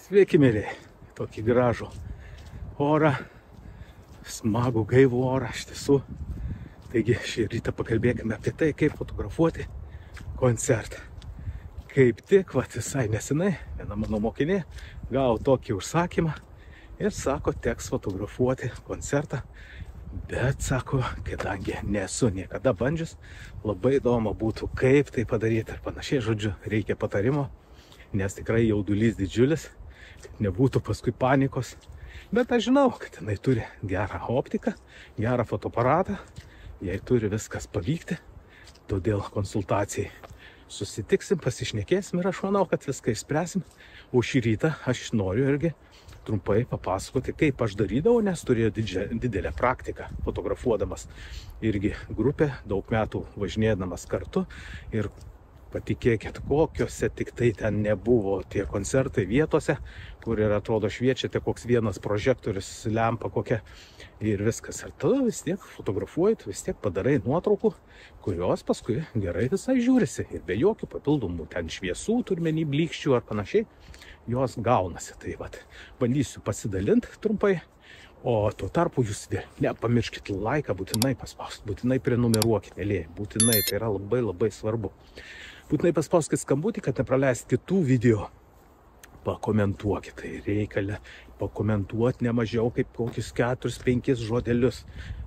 Sveiki, mėlyje, tokį gražų orą, smagų gaivų orą iš tiesų. Taigi šį rytą pakalbėkime apie tai, kaip fotografuoti koncertą. Kaip tik, visai nesenai, viena mano mokinė gavo tokį užsakymą ir sako, teks fotografuoti koncertą. Bet, sako, kadangi nesu niekada bandžius, labai įdomu būtų, kaip tai padaryti ir panašiai, žodžiu, reikia patarimo, nes tikrai jaudulys didžiulis, kad nebūtų paskui panikos. Bet aš žinau, kad jinai turi gerą optiką, gerą fotoaparatą, jai turi viskas pavykti, todėl konsultacijai susitiksim, pasišnekėsim ir aš manau, kad viską išspręsim. O šį rytą aš noriu irgi trumpai papasakoti, kaip aš darydavau, nes turėjau didelę praktiką fotografuodamas irgi grupę, daug metų važinėdamas kartu ir patikėkit, kokiuose tik tai ten nebuvo tie koncertai vietose, kur ir atrodo šviečiate koks vienas prožektorius, lempa kokia ir viskas. Ir tada vis tiek fotografuoji, vis tiek padarai nuotraukų, kurios paskui gerai visai žiūrisi ir be jokių papildomų ten šviesų, turmenį blykščių ar panašiai, jos gaunasi. Tai bandysiu pasidalinti trumpai, o tuo tarpu jūs nepamirškit laiką, būtinai paspausti, būtinai prenumeruokit, mėlyje, būtinai, tai yra labai svarbu. Būtinai paspauskit skambutį, kad nepraleiskit kitų video. Pakomentuokit, tai reikia pakomentuoti ne mažiau kaip kokius 4-5 žodelius.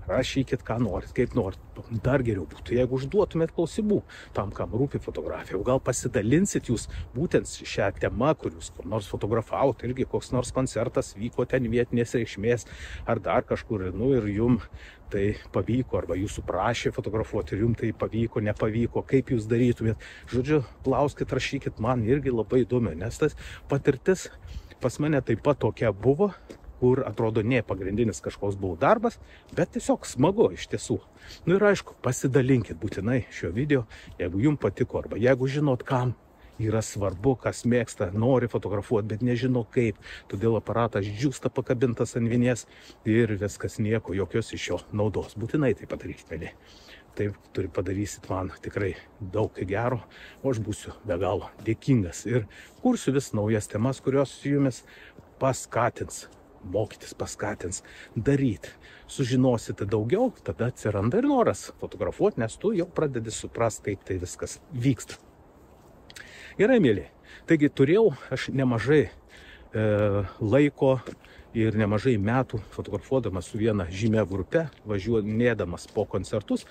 Rašykit, ką norit, kaip norit. Dar geriau būtų, jeigu užduotumėt klausimų tam, kam rūpi fotografija. Gal pasidalinsit jūs būtent šią temą, kur jūs kur nors fotografavot, irgi koks nors koncertas vyko ten vietinės reikšmės ar dar kažkur, ir jum tai pavyko, arba jūsų prašė fotografuoti ir jum tai pavyko, nepavyko, kaip jūs darytumėt. Žodžiu, klauskit, rašykit, man irgi labai įdomu, nes tas patirtis pas mane taip pat tokia buvo, kur atrodo ne pagrindinis kažkoks buvo darbas, bet tiesiog smagu iš tiesų. Ir aišku, pasidalinkit būtinai šio video, jeigu jums patiko, arba jeigu žinot, kam yra svarbu, kas mėgsta, nori fotografuoti, bet nežino kaip. Todėl aparatas džiūsta pakabintas ant vinies ir viskas nieko, jokios iš jo naudos. Būtinai tai padarykit, mėly. Taip padarysit man tikrai daug gero, o aš būsiu be galo dėkingas ir kursiu vis naujas temas, kurios jumis paskatins. Mokytis paskatins daryti. Sužinosite daugiau, tada atsiranda ir noras fotografuoti, nes tu jau pradedi suprasti, kaip tai viskas vyksta. Gerai, mėly. Taigi turėjau aš nemažai laiko ir nemažai metų fotografuodamas su viena žymia grupe, važiuodinėdamas po koncertus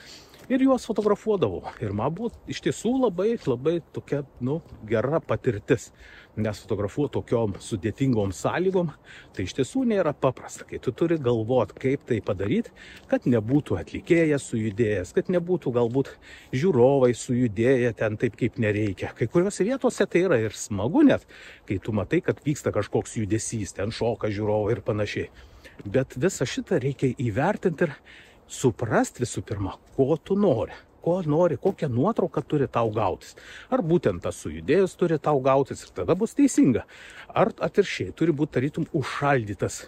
ir juos fotografuodavau. Ir man buvo iš tiesų labai tokia, gera patirtis. Nes fotografuoti tokiom sudėtingom sąlygom, tai iš tiesų nėra paprasta, kai tu turi galvoti, kaip tai padaryti, kad nebūtų atlikėjas sujudėjęs, kad nebūtų galbūt žiūrovai sujudėję ten taip, kaip nereikia. Kai kuriuose vietose tai yra ir smagu net, kai tu matai, kad vyksta kažkoks judesys, ten šoka žiūrovai ir panašiai. Bet visą šitą reikia įvertinti ir suprasti visų pirma, ko tu nori. Ko nori, kokią nuotrauką turi tau gautis. Ar būtent tas sujudėjus turi tau gautis ir tada bus teisinga. Ar atvirkščiai turi būti tarytum užšaldytas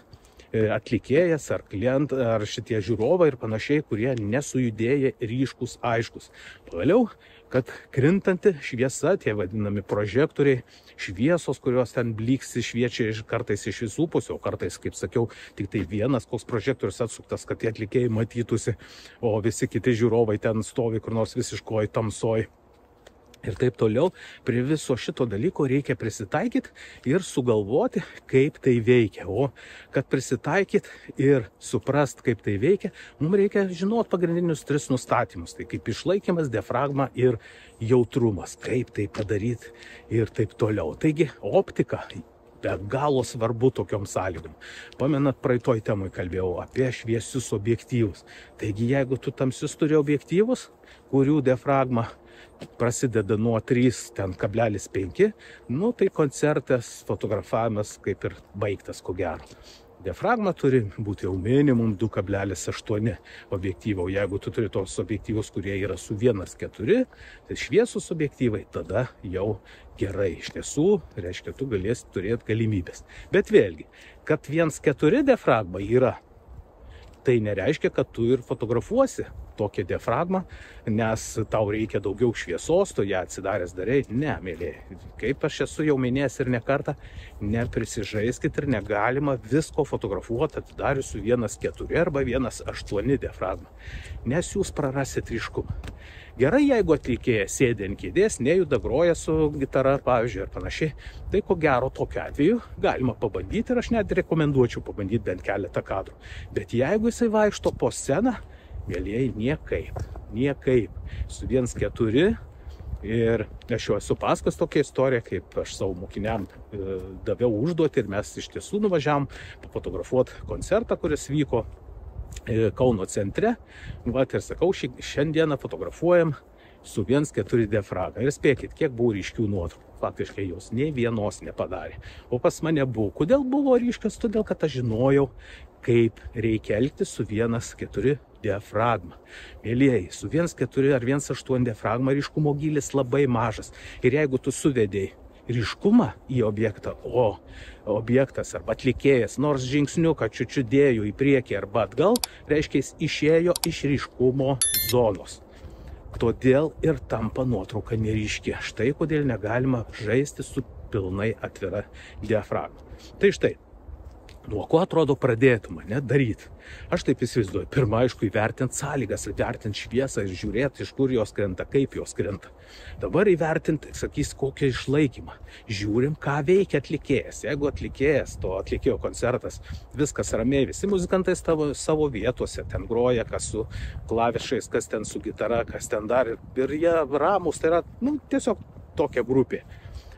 atlikėjas ar klientas, ar šitie žiūrovai ir panašiai, kurie nesujudėję, ryškus, aiškus. Pagaliau, kad krintanti šviesa, tie vadinami prožektoriai, šviesos, kurios ten blyksi, šviečia kartais iš visų pusių, o kartais, kaip sakiau, tik tai vienas koks prožektorius atsuktas, kad tie atlikėjai matytųsi, o visi kiti žiūrovai ten stovi kur nors visiškoj tamsoj. Ir taip toliau, prie viso šito dalyko reikia prisitaikyti ir sugalvoti, kaip tai veikia. O kad prisitaikyti ir suprast, kaip tai veikia, mums reikia žinoti pagrindinius 3 nustatymus. Tai kaip išlaikymas, diafragma ir jautrumas. Kaip tai padaryti ir taip toliau. Taigi, optika be galo svarbu tokiom sąlygom. Pamenat, praeitoj temoj kalbėjau apie šviesius objektyvus. Taigi, jeigu tu tamsius turi objektyvus, kurių diafragma prasideda nuo 3,5, tai koncertas, fotografavimas kaip ir baigtas, ko gero. Diafragma turi būti jau minimum 2,8 objektyvo. Jeigu tu turi tos objektyvus, kurie yra su 1,4, tai šviesus objektyvai, tada jau gerai. Iš tiesų, reiškia, tu galėsi turėti galimybės. Bet vėlgi, kad 1,4 diafragma yra, tai nereiškia, kad tu ir fotografuosi tokią diafragmą, nes tau reikia daugiau šviesos, tu ją atsidaręs darai. Ne, mėlyje, kaip aš esu jau minėjęs ir ne kartą, neprisižaiskit ir negalima visko fotografuoti atidarius su 1.4 arba 1.8 diafragmą, nes jūs prarasit ryškumą. Gerai, jeigu atlikėjas sėdi ant kėdės, nejuda, groja su gitara, pavyzdžiui, ir panašiai, tai ko gero tokiu atveju galima pabandyti ir aš net rekomenduočiau pabandyti bent keletą kadrų. Bet jeigu jisai vaikšto po sceną, mėlyjei, niekaip. Su 1.4 ir aš jau esu pasakojęs tokią istoriją, kaip aš savo mokiniam daviau užduotį ir mes iš tiesų nuvažiavom pafotografuoti koncertą, kuris vyko Kauno centre. Vat ir sakau, šiandieną fotografuojam su 1.4 diafragma. Ir spėkit, kiek buvo ryškių nuotraukų. Faktiškai jos nei vienos nepadarė. O pas mane buvo. Kodėl buvo ryškios? Todėl, kad aš žinojau, kaip reikia elgtis su 1.4 diafragma. Mėlyjei, su 1.4 ar 1.8 diafragma ryškumo gylis labai mažas. Ir jeigu tu suvedėjai ryškumą į objektą, o objektas arba atlikėjas nors žingsniuką čiudėjo į priekį arba atgal, reiškia jis išėjo iš ryškumo zonos. Todėl ir tampa nuotrauka neryški. Štai kodėl negalima žaisti su pilnai atvira diafragma. Tai štai, nuo ko atrodo pradėtum, ne, daryti? Aš taip įsivaizduoju. Pirma, aišku, įvertinti sąlygas, įvertinti šviesą ir žiūrėti, iš kur jos krenta, kaip jos krenta. Dabar įvertinti, sakys, kokią išlaikymą. Žiūrim, ką veikia atlikėjas. Jeigu atlikėjas, to atlikėjo koncertas, viskas ramiai, visi muzikantai savo vietose, ten groja, kas su klavišais, kas ten su gitara, kas ten dar. Ir jie ramus, tai yra, tiesiog tokia grupė.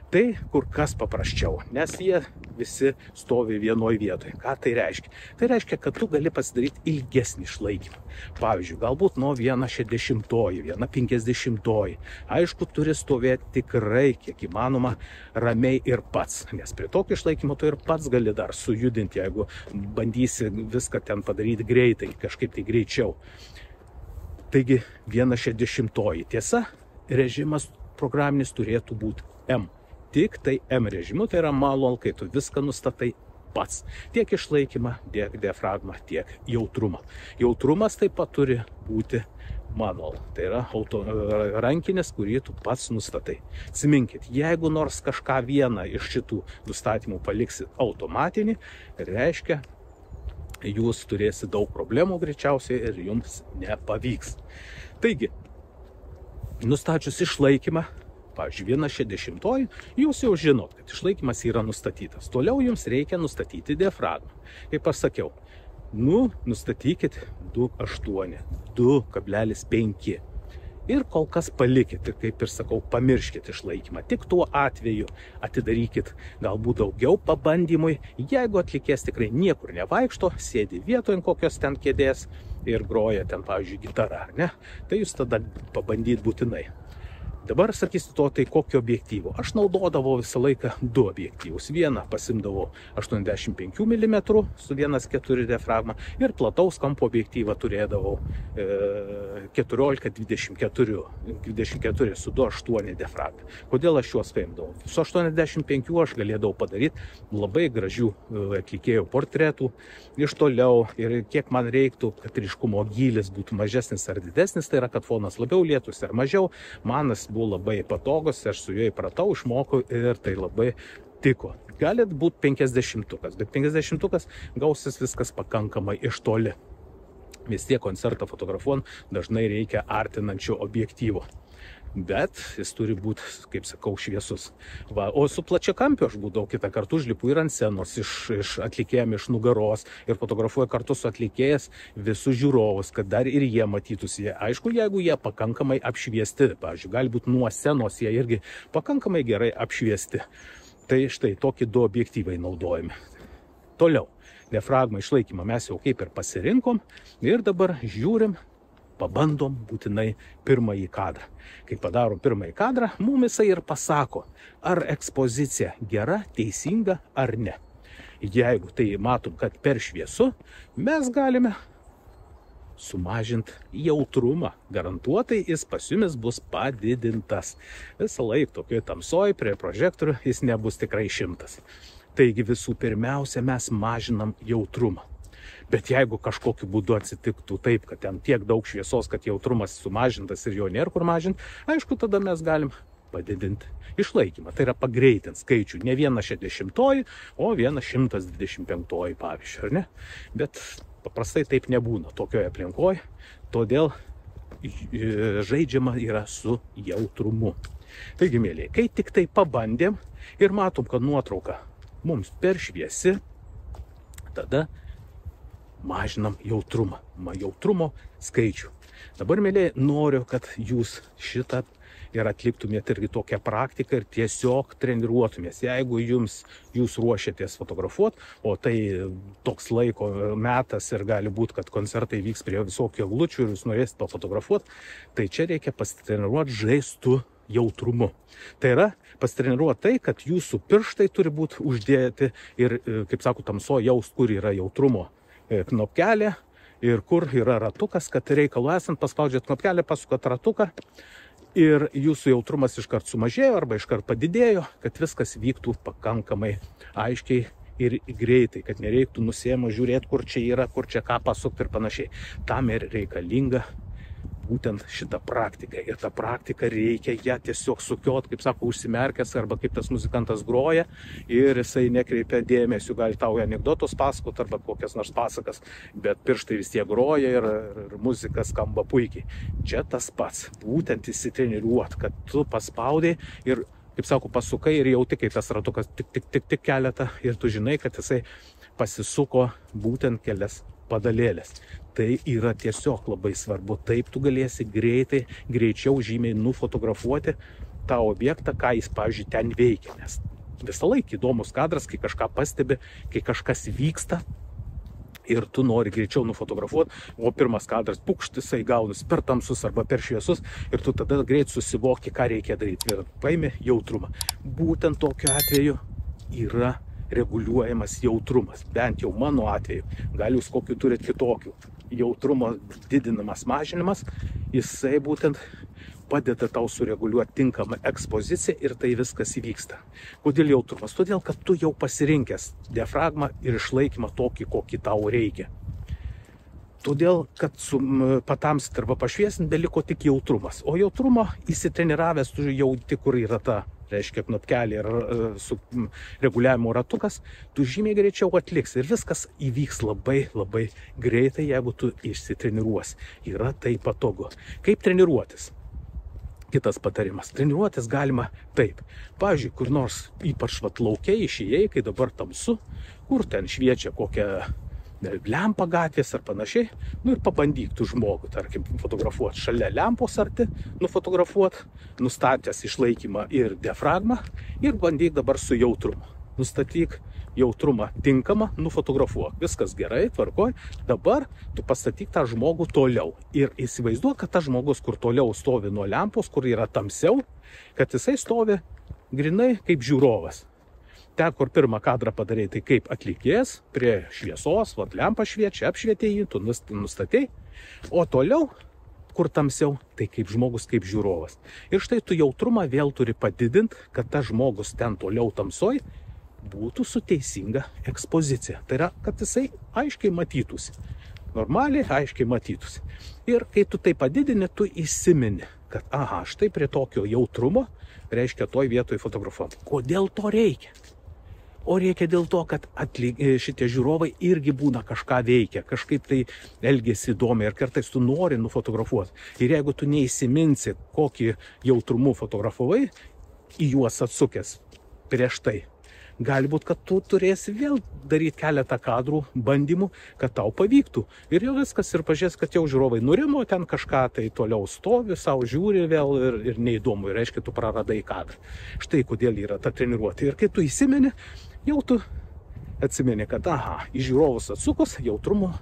Tai kur kas paprasčiau, nes jie visi stovi vienoj vietoje. Ką tai reiškia? Tai reiškia, kad tu gali pasidaryti ilgesnį išlaikymą. Pavyzdžiui, galbūt nuo 1.60, 1.50. Aišku, turi stovėti tikrai, kiek įmanoma, ramiai ir pats. Nes prie tokio išlaikymo tu ir pats gali dar sujudinti, jeigu bandysi viską ten padaryti greitai, kažkaip tai greičiau. Taigi, 1.60. Tiesa, režimas programinis turėtų būti M. Tik tai M režimu, tai yra manual, kai tu viską nustatai pats. Tiek išlaikymą, tiek diafragmą, tiek jautrumą. Jautrumas taip pat turi būti manual. Tai yra rankinis, kurį tu pats nustatai. Atsiminkit, jeigu nors kažką vieną iš šitų nustatymų paliksi automatinį, reiškia, jūs turėsite daug problemų greičiausiai ir jums nepavyks. Taigi, nustačius išlaikymą, pavyzdžiui, 1.60, jūs jau žinot, kad išlaikymas yra nustatytas. Toliau jums reikia nustatyti diafragmą. Kaip aš sakiau, nustatykit 2.8, 2.5. Ir kol kas palikit, ir kaip ir sakau, pamirškit išlaikymą. Tik tuo atveju atidarykit galbūt daugiau pabandymui. Jeigu atlikėjas tikrai niekur nevaikšto, sėdi vietoje kokios ten kėdės ir groja ten, pavyzdžiui, gitarą, ne? Tai jūs tada pabandyt būtinai. Dabar sakysiu tai kokio objektyvo. Aš naudodavau visą laiką 2 objektyvus. Vieną pasimdavau 85 mm su 1.4 diafragma ir plataus kampo objektyvą turėdavau 14-24 su 2.8 diafragma. Kodėl aš juos paimdavau? Su 85 aš galėdavau padaryti labai gražių atlikėjų portretų iš toliau ir kiek man reiktų, kad ryškumo gylis būtų mažesnis ar didesnis, tai yra, kad fonas labiau lietus ar mažiau, manas buvo labai patogus, aš su juo įpratau, išmokau ir tai labai tiko. Galit būti 50-ukas, bet 50-ukas gausis viskas pakankamai iš toli. Vis tiek koncertą fotografuojant dažnai reikia artinančio objektyvo. Bet jis turi būti, kaip sakau, šviesus. O su plačiakampiu aš būdavau kitą kartą užlipu ir ant scenos iš atlikėjam iš nugaros ir fotografuoju kartu su atlikėjas visus žiūrovus, kad dar ir jie matytųsi. Aišku, jeigu jie pakankamai apšviesti, pavyzdžiui, gali būti nuo scenos jie irgi pakankamai gerai apšviesti. Tai štai tokie 2 objektyvai naudojami. Toliau, diafragmą išlaikymą mes jau kaip ir pasirinkom ir dabar žiūrim, pabandom būtinai pirmąjį kadrą. Kai padarom pirmąjį kadrą, mums jisai ir pasako, ar ekspozicija gera, teisinga ar ne. Jeigu tai matom, kad per šviesu, mes galime sumažinti jautrumą. Garantuotai jis pas jumis bus padidintas. Visą laiką tokioje tamsoje prie prožektorių jis nebus tikrai 100. Taigi visų pirmiausia, mes mažinam jautrumą. Bet jeigu kažkokiu būdu atsitiktų taip, kad ten tiek daug šviesos, kad jautrumas sumažintas ir jo nėra kur mažinti, aišku, tada mes galim padidinti išlaikymą. Tai yra pagreitinti skaičių. Ne 1/60, o 1/125, pavyzdžiui, ar ne? Bet paprastai taip nebūna tokioje aplinkoje, todėl žaidžiama yra su jautrumu. Taigi, mėlyje, kai tik tai pabandėm ir matom, kad nuotrauka mums per šviesi, tada mažinam jautrumą, jautrumo skaičių. Dabar, mėlyje, noriu, kad jūs šitą ir atliktumėte irgi tokią praktiką ir tiesiog treniruotumės. Jeigu jūs ruošiatės fotografuoti, o tai toks laiko metas ir gali būti, kad koncertai vyks prie visokių eglučių ir jūs norėsite pafotografuoti, tai čia reikia pasitreniruoti žaistų jautrumu. Tai yra pasitreniruoti tai, kad jūsų pirštai turi būti uždėti ir, kaip sako, tamso jaust, kur yra jautrumo knopkelė ir kur yra ratukas, kad reikalu esant paspaudžiat knopkelę, pasukat ratuką ir jūsų jautrumas iškart sumažėjo arba iškart padidėjo, kad viskas vyktų pakankamai aiškiai ir greitai, kad nereiktų nusiėmę žiūrėti, kur čia yra, kur čia ką pasukti ir panašiai. Tam ir reikalinga būtent šitą praktiką. Ir tą praktiką reikia ją tiesiog sukiot, kaip sako, užsimerkęs arba kaip tas muzikantas groja ir jisai nekreipia dėmesio, gali tau anekdotus pasakot arba kokias nors pasakas, bet pirštai vis tiek groja ir muzika skamba puikiai. Čia tas pats, būtent įsitreniruot, kad tu paspaudai ir, kaip sako, pasukai ir jauti, kai tas ratukas tik keletą ir tu žinai, kad jisai pasisuko būtent kelias padalėlės. Tai yra tiesiog labai svarbu. Taip tu galėsi greičiau žymiai nufotografuoti tą objektą, ką jis, pavyzdžiui, ten veikia. Nes visą laiką įdomus kadras, kai kažką pastebi, kai kažkas vyksta ir tu nori greičiau nufotografuoti, o pirmas kadras pukštisai gaunus per tamsus arba per šviesus ir tu tada greit susivoki, ką reikia daryti. Ir paimi jautrumą. Būtent tokiu atveju yra reguliuojamas jautrumas. Bent jau mano atveju. Gal jūs kokiu turit kitokių. Jautrumo didinamas, mažinimas, jisai būtent padeda tau sureguliuoti tinkamą ekspoziciją ir tai viskas įvyksta. Kodėl jautrumas? Todėl, kad tu jau pasirinkęs diafragmą ir išlaikymą tokį, kokį tau reikia. Todėl, kad patamsint arba pašviesint beliko tik jautrumas. O jautrumo įsitreniravęs tu jauti, kur yra ta, reiškia, knopkelė ir su reguliavimo ratukas, tu žymiai greičiau atliks ir viskas įvyks labai greitai, jeigu tu išsitreniruosi. Yra tai patogu. Kaip treniruotis? Kitas patarimas. Treniruotis galima taip. Pavyzdžiui, kur nors ypač lauke išėjai, kai dabar tamsu, kur ten šviečia kokią lempą gatvės ar panašiai, ir pabandyk tu žmogų, tarkim, fotografuoti šalia lempos arti, nufotografuoti, nustatęs išlaikymą ir diafragmą ir bandyk dabar su jautrumu. Nustatyk jautrumą tinkamą, nufotografuok. Viskas gerai, tvarkoj. Dabar tu pastatyk tą žmogų toliau ir įsivaizduok, kad tas žmogus, kur toliau stovi nuo lempos, kur yra tamsiau, kad jisai stovi grinai kaip žiūrovas. Ten, kur pirmą kadrą padarai, tai kaip atlikėjas prie šviesos, lempa šviečia, apšvietė jį, tu nustatei, o toliau, kur tamsiau, tai kaip žmogus, kaip žiūrovas. Ir štai tu jautrumą vėl turi padidinti, kad tas žmogus ten toliau tamsoj būtų su teisinga ekspozicija. Tai yra, kad jisai aiškiai matytųsi. Normaliai, aiškiai matytųsi. Ir kai tu tai padidini, tu įsimeni, kad aha, štai prie tokio jautrumo, reiškia toj vietoj fotografuoti. Kodėl to reikia? O reikia dėl to, kad šitie žiūrovai irgi būna kažką veikia, kažkaip tai elgiasi įdomiai ir kartais tu nori nufotografuoti. Ir jeigu tu neįsiminsi, kokį jautrumu fotografavai, į juos atsukęs prieš tai, gali būti, kad tu turėsi vėl daryti keletą kadrų, bandymų, kad tau pavyktų. Ir jau viskas ir pažiūrės, kad jau žiūrovai nurimo, ten kažką tai toliau stovi, savo žiūri vėl ir neįdomu. Ir reiškia, tu praradai kadrą. Štai kodėl yra ta treniruotė. Ir kai tu įsimeni, jau tu atsimeni, kad aha, į žiūrovus atsukus jautrumo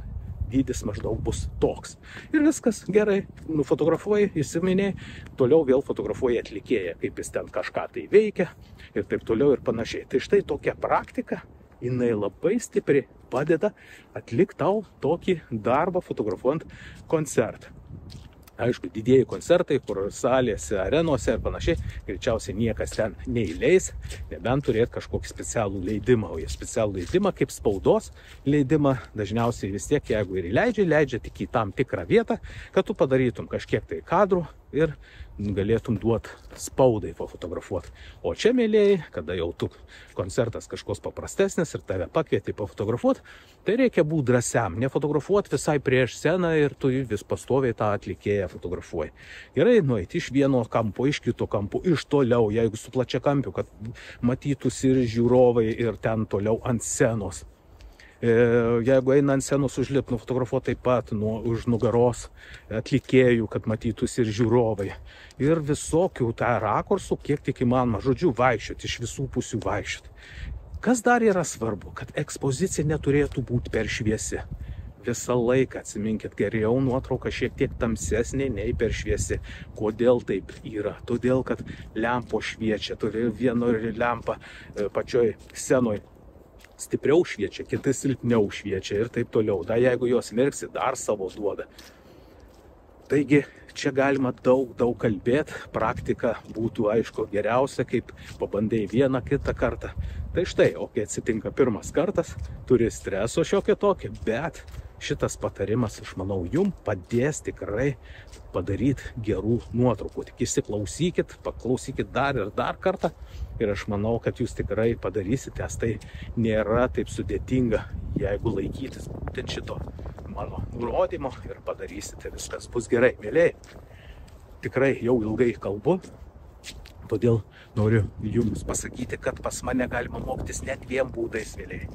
dydis maždaug bus toks. Ir viskas gerai, nufotografuoji, įsiminiai, toliau vėl fotografuoji atlikėją, kaip jis ten kažką tai veikia ir taip toliau ir panašiai. Tai štai tokia praktika, jinai labai stipriai padeda atlikti tau tokį darbą fotografuojant koncertą. Aišku, didieji koncertai, kur salėse, arenose ir panašiai, greičiausiai niekas ten neįleis, nebent turėt kažkokį specialų leidimą. O specialų leidimą, kaip spaudos leidimą, dažniausiai vis tiek, jeigu ir leidžia tik į tam tikrą vietą, kad tu padarytum kažkiek tai kadrų ir galėtum duoti spaudai pafotografuoti. O čia, mėlėjai, kada jau tu koncertas kažkoks paprastesnis ir tave pakvietė pafotografuoti, tai reikia būti drąsiam, nefotografuoti visai prieš sceną ir tu vis pastoviai tą atlikėją fotografuoji. Gerai, nueiti iš vieno kampo, iš kito kampo, iš toliau, jeigu su plačia kampiu, kad matytųsi ir žiūrovai ir ten toliau ant scenos. Jeigu eina ant scenos užlipti, nufotografuoti taip pat už nugaros atlikėjų, kad matytųsi ir žiūrovai. Ir visokių tą rakursų, kiek tik įmanoma, žodžiu, vaikščioti, iš visų pusių vaikščioti. Kas dar yra svarbu, kad ekspozicija neturėtų būti per šviesi. Visą laiką atsiminkit, geriau nuotrauka šiek tiek tamsesnė nei per šviesi. Kodėl taip yra? Todėl, kad lempo šviečia, todėl vieno lempa pačioj scenoj stipriau šviečia, kiti silpniau šviečia ir taip toliau. Da, jeigu jos mirksi, dar savo duoda. Taigi, čia galima daug kalbėti. Praktika būtų, aišku, geriausia, kaip pabandėjai vieną kitą kartą. Tai štai, o kai atsitinka pirmas kartas, turi streso šiokio tokio, bet šitas patarimas, aš manau, jum padės tikrai padaryti gerų nuotraukų. Tik įsiklausykit, paklausykit dar ir dar kartą. Ir aš manau, kad jūs tikrai padarysite, nes tai nėra taip sudėtinga, jeigu laikytis būtent šito mano nurodymo ir padarysite, viskas bus gerai. Mėlėjai, tikrai jau ilgai kalbu, todėl noriu jums pasakyti, kad pas mane galima mokytis net 2 būdais, mėlėjai.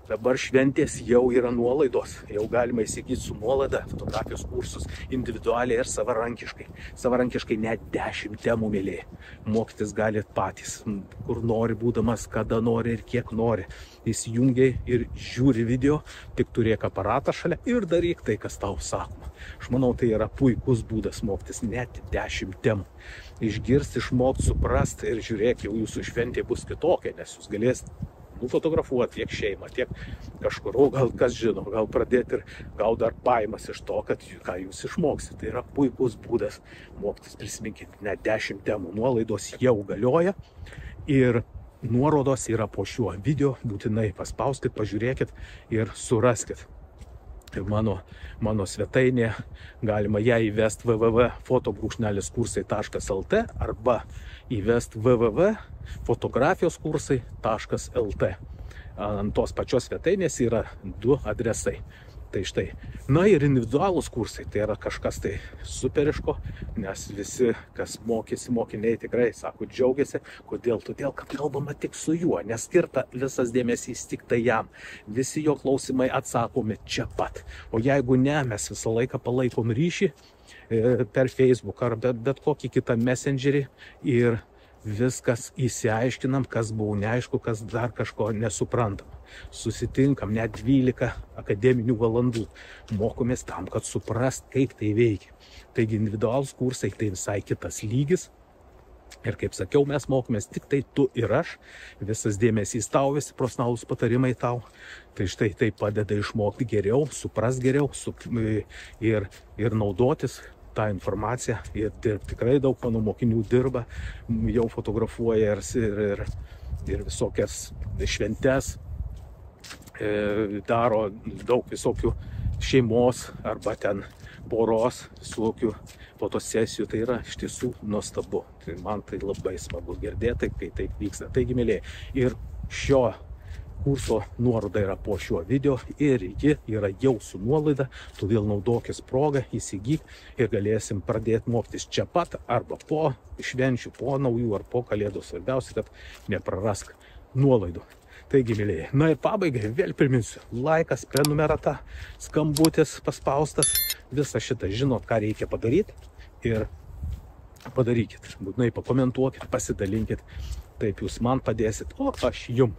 Dabar šventės jau yra nuolaidos, jau galima įsigyti su nuolaida fotografijos kursus individualiai ir savarankiškai. Savarankiškai net 10 temų, mėlėjai. Mokytis galit patys, kur nori būdamas, kada nori ir kiek nori. Įsijungiai ir žiūri video, tik turėk aparatą šalia ir daryk tai, kas tau sakoma. Aš manau, tai yra puikus būdas mokytis net 10 temų. Išgirsti, išmokti, suprasti ir žiūrėk, jau jūsų šventė bus kitokia, nes jūs galėsite nufotografuoti tiek šeimą, tiek kažkur, o gal kas žino, gal pradėti ir gal dar paimas iš to, kad ką jūs išmoksite. Tai yra puikus būdas mokytis, prisiminkit, net 10 temų, nuolaidos jau galioja ir nuorodos yra po šiuo video, būtinai paspauskit, pažiūrėkit ir suraskit. Ir mano svetainė, galima ją įvesti www.foto_kursai.lt arba įvesti www.fotografijoskursai.lt. Ant tos pačios svetainės yra 2 adresai. Tai štai. Na ir individualūs kursai, tai yra kažkas tai superiško, nes visi, kas mokėsi, mokiniai tikrai, sako, džiaugiasi. Kodėl? Todėl, kad kalbama tik su juo, neskirta visas dėmesys tik tai jam. Visi jo klausimai atsakomi čia pat. O jeigu ne, mes visą laiką palaikom ryšį per Facebook ar bet kokį kitą messengerį ir viskas įsiaiškinam, kas buvo neaišku, kas dar kažko nesuprantam. Susitinkam net 12 akademinių valandų. Mokomės tam, kad suprast, kaip tai veikia. Taigi individualūs kursai tai visai kitas lygis. Ir kaip sakiau, mes mokomės tik tai tu ir aš. Visas dėmesys tau, visi profesionalūs patarimai tau. Tai štai tai padeda išmokti geriau, suprast geriau ir naudotis tą informaciją ir tikrai daug mano mokinių dirba, jau fotografuoja ir visokias šventes, daro daug visokių šeimos arba ten poros visokių fotosesijų. Tai yra iš tiesų nuostabu. Tai man tai labai smagu girdėti, kai taip vyksta. Taigi, mėlyje, ir šio kurso nuoroda yra po šiuo video ir ji yra jau su nuolaida, todėl naudokis progą, įsigyk ir galėsim pradėti mokytis čia pat arba po švenčių, po naujų ar po kalėdų. Svarbiausia, kad neprarask nuolaidų. Taigi, mėlyje, na ir pabaigai vėl priminsiu, laikas, prenumerata, skambutis paspaustas, visą šitą žinot, ką reikia padaryti ir padarykit. Būtinai pakomentuokit, pasidalinkit. Taip jūs man padėsit, o aš jum.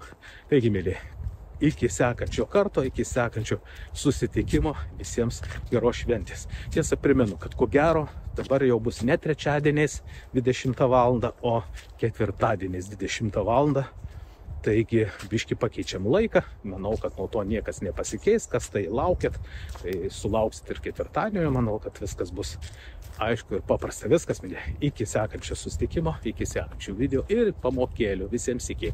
Taigi, mėlyje, iki sekančio karto, iki sekančio susitikimo, visiems geros šventės. Tiesa, primenu, kad ko gero dabar jau bus ne trečiadieniais 20 val. O ketvirtadieniais 20 val. Taigi, biški pakeičiam laiką, manau, kad nuo to niekas nepasikeis, kas tai laukit, tai sulauksit ir ketvirtadienio, manau, kad viskas bus aišku ir paprasta, viskas, mėly. Iki sekančio susitikimo, iki sekančių video ir pamokėlių. Visiems iki.